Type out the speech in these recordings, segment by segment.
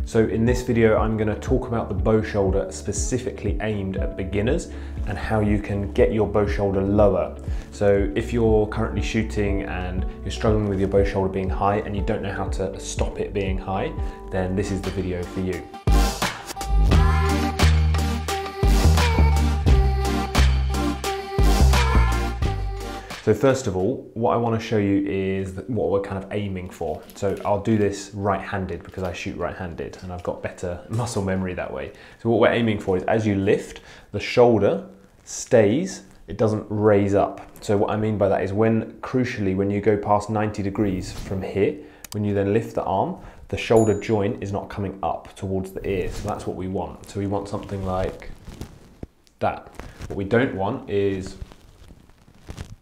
So in this video, I'm going to talk about the bow shoulder specifically aimed at beginners and how you can get your bow shoulder lower. So if you're currently shooting and you're struggling with your bow shoulder being high and you don't know how to stop it being high, then this is the video for you. So first of all, what I want to show you is what we're kind of aiming for. So I'll do this right-handed because I shoot right-handed and I've got better muscle memory that way. So what we're aiming for is as you lift, the shoulder stays, it doesn't raise up. So what I mean by that is crucially, when you go past 90 degrees from here, when you then lift the arm, the shoulder joint is not coming up towards the ear. So that's what we want. So we want something like that. What we don't want is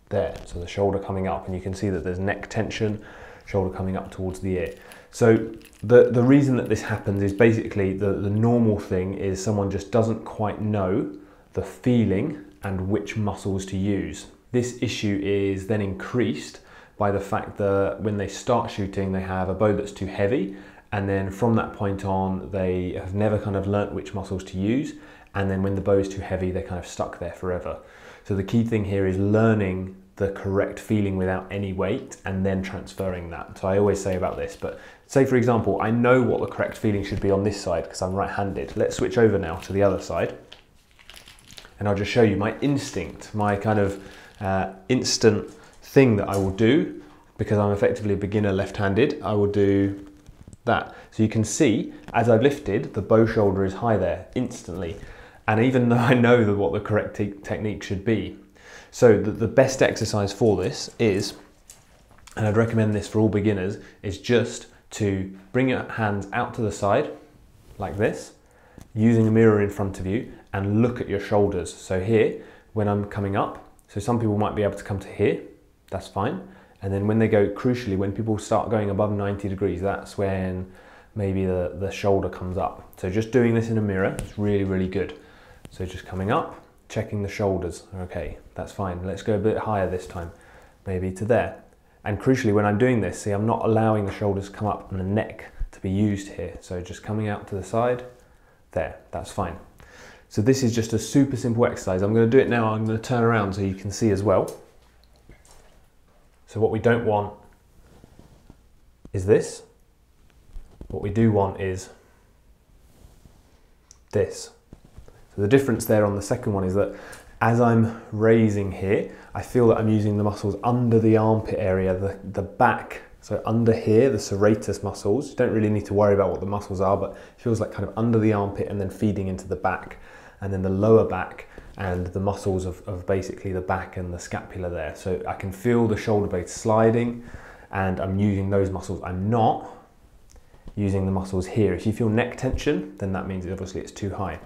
there, so the shoulder coming up, and you can see that there's neck tension, shoulder coming up towards the ear. So the reason that this happens is basically the normal thing is someone just doesn't quite know the feeling and which muscles to use. This issue is then increased by the fact that when they start shooting, they have a bow that's too heavy, and then from that point on, they have never kind of learnt which muscles to use, and then when the bow is too heavy, they're kind of stuck there forever. So the key thing here is learning the correct feeling without any weight and then transferring that. So I always say about this, but say for example, I know what the correct feeling should be on this side because I'm right-handed. Let's switch over now to the other side. And I'll just show you my instinct, my kind of instant thing that I will do because I'm effectively a beginner left-handed. I will do that. So you can see as I've lifted, the bow shoulder is high there instantly. And even though I know what the correct technique should be. So the best exercise for this is, and I'd recommend this for all beginners, is just to bring your hands out to the side, like this, using a mirror in front of you, and look at your shoulders. So here, when I'm coming up, so some people might be able to come to here, that's fine. And then when they go, crucially, when people start going above 90 degrees, that's when maybe the shoulder comes up. So just doing this in a mirror is really, really good. So just coming up, checking the shoulders. Okay, that's fine. Let's go a bit higher this time, maybe to there. And crucially, when I'm doing this, see, I'm not allowing the shoulders to come up and the neck to be used here. So just coming out to the side, there, that's fine. So this is just a super simple exercise. I'm going to do it now. I'm going to turn around so you can see as well. So what we don't want is this. What we do want is this. So the difference there on the second one is that as I'm raising here, I feel that I'm using the muscles under the armpit area, the back, so under here, the serratus muscles. You don't really need to worry about what the muscles are, but it feels like kind of under the armpit and then feeding into the back, and then the lower back and the muscles of basically the back and the scapula there. So I can feel the shoulder blade sliding and I'm using those muscles. I'm not using the muscles here. If you feel neck tension, then that means obviously it's too high.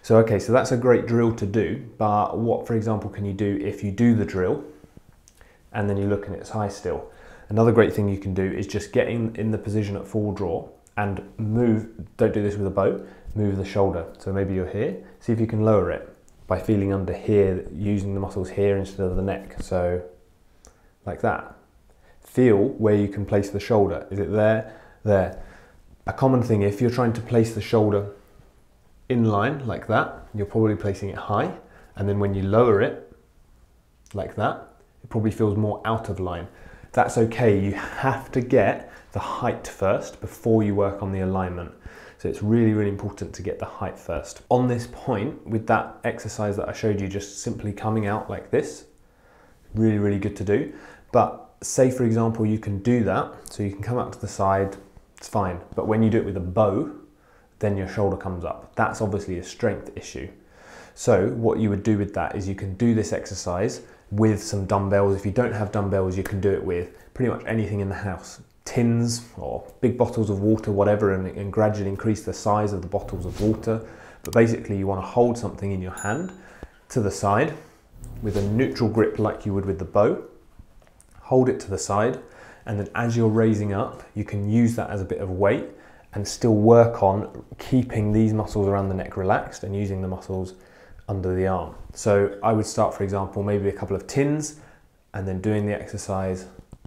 So okay, so that's a great drill to do, but what, for example, can you do if you do the drill and then you look and it's high still? Another great thing you can do is just get in the position at full draw and move, don't do this with a bow, move the shoulder. So maybe you're here, see if you can lower it by feeling under here, using the muscles here instead of the neck. So like that. Feel where you can place the shoulder. Is it there? There. A common thing, if you're trying to place the shoulder in line like that, you're probably placing it high, and then when you lower it like that, it probably feels more out of line. That's okay, you have to get the height first before you work on the alignment. So it's really, really important to get the height first. On this point, with that exercise that I showed you, just simply coming out like this, really, really good to do. But say for example, you can do that, so you can come up to the side, it's fine. But when you do it with a bow, then your shoulder comes up. That's obviously a strength issue. So what you would do with that is you can do this exercise with some dumbbells. If you don't have dumbbells, you can do it with pretty much anything in the house. Tins or big bottles of water, whatever, and gradually increase the size of the bottles of water. But basically you want to hold something in your hand to the side with a neutral grip like you would with the bow. Hold it to the side, and then as you're raising up, you can use that as a bit of weight and still work on keeping these muscles around the neck relaxed and using the muscles under the arm. So I would start, for example, maybe a couple of tins and then doing the exercise,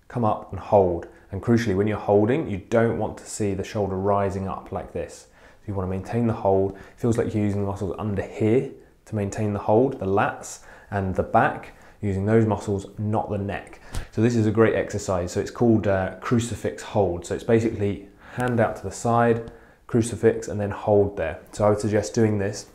come up and hold. And crucially, when you're holding, you don't want to see the shoulder rising up like this. So you want to maintain the hold. It feels like you're using the muscles under here to maintain the hold, the lats and the back, using those muscles, not the neck. So this is a great exercise. So it's called Crucifix Hold. So it's basically hand out to the side, crucifix, and then hold there. So I would suggest doing this.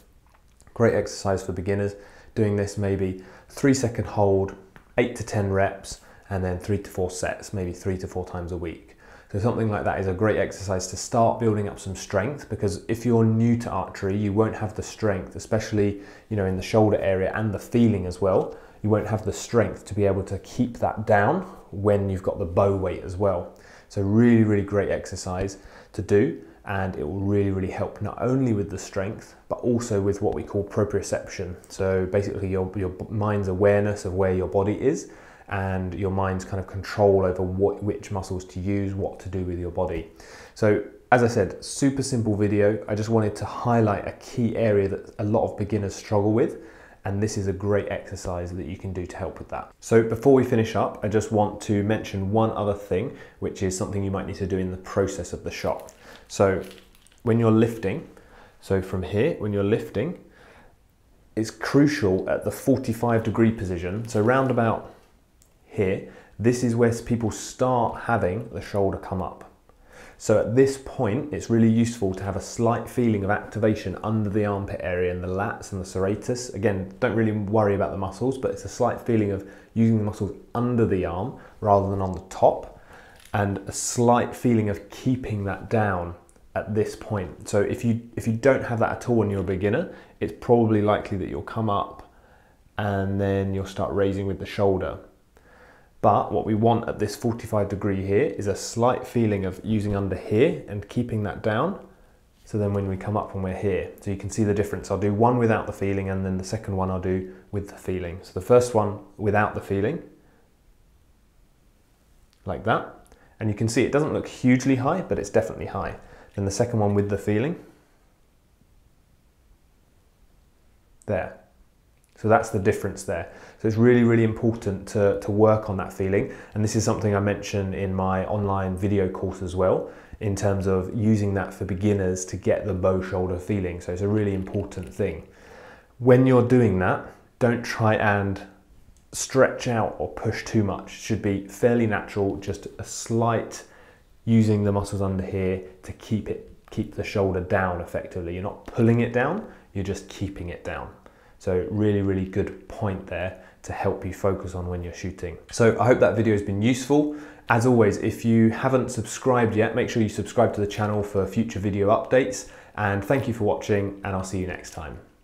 Great exercise for beginners. Doing this maybe 3-second hold, 8 to 10 reps, and then 3 to 4 sets, maybe 3 to 4 times a week. So something like that is a great exercise to start building up some strength, because if you're new to archery, you won't have the strength, especially, you know, in the shoulder area and the feeling as well. You won't have the strength to be able to keep that down when you've got the bow weight as well. So really, really great exercise to do, and it will really, really help not only with the strength, but also with what we call proprioception. So basically your mind's awareness of where your body is, and your mind's kind of control over which muscles to use, what to do with your body. So as I said, super simple video. I just wanted to highlight a key area that a lot of beginners struggle with, and this is a great exercise that you can do to help with that. So before we finish up, I just want to mention one other thing, which is something you might need to do in the process of the shot. So when you're lifting, so from here, when you're lifting, it's crucial at the 45-degree position, so round about here, this is where people start having the shoulder come up. So at this point, it's really useful to have a slight feeling of activation under the armpit area and the lats and the serratus. Again, don't really worry about the muscles, but it's a slight feeling of using the muscles under the arm rather than on the top, and a slight feeling of keeping that down at this point. So if you don't have that at all when you're a beginner, it's probably likely that you'll come up and then you'll start raising with the shoulder. But what we want at this 45-degree here is a slight feeling of using under here and keeping that down. So then when we come up when we're here, so you can see the difference. I'll do one without the feeling, and then the second one I'll do with the feeling. So the first one without the feeling, like that. And you can see it doesn't look hugely high, but it's definitely high. Then the second one with the feeling, there. So that's the difference there. So it's really, really important to work on that feeling. And this is something I mention in my online video course as well, in terms of using that for beginners to get the bow shoulder feeling. So it's a really important thing. When you're doing that, don't try and stretch out or push too much. It should be fairly natural, just a slight using the muscles under here to keep the shoulder down effectively. You're not pulling it down, you're just keeping it down. So really, really good point there to help you focus on when you're shooting. So I hope that video has been useful. As always, if you haven't subscribed yet, make sure you subscribe to the channel for future video updates. And thank you for watching, and I'll see you next time.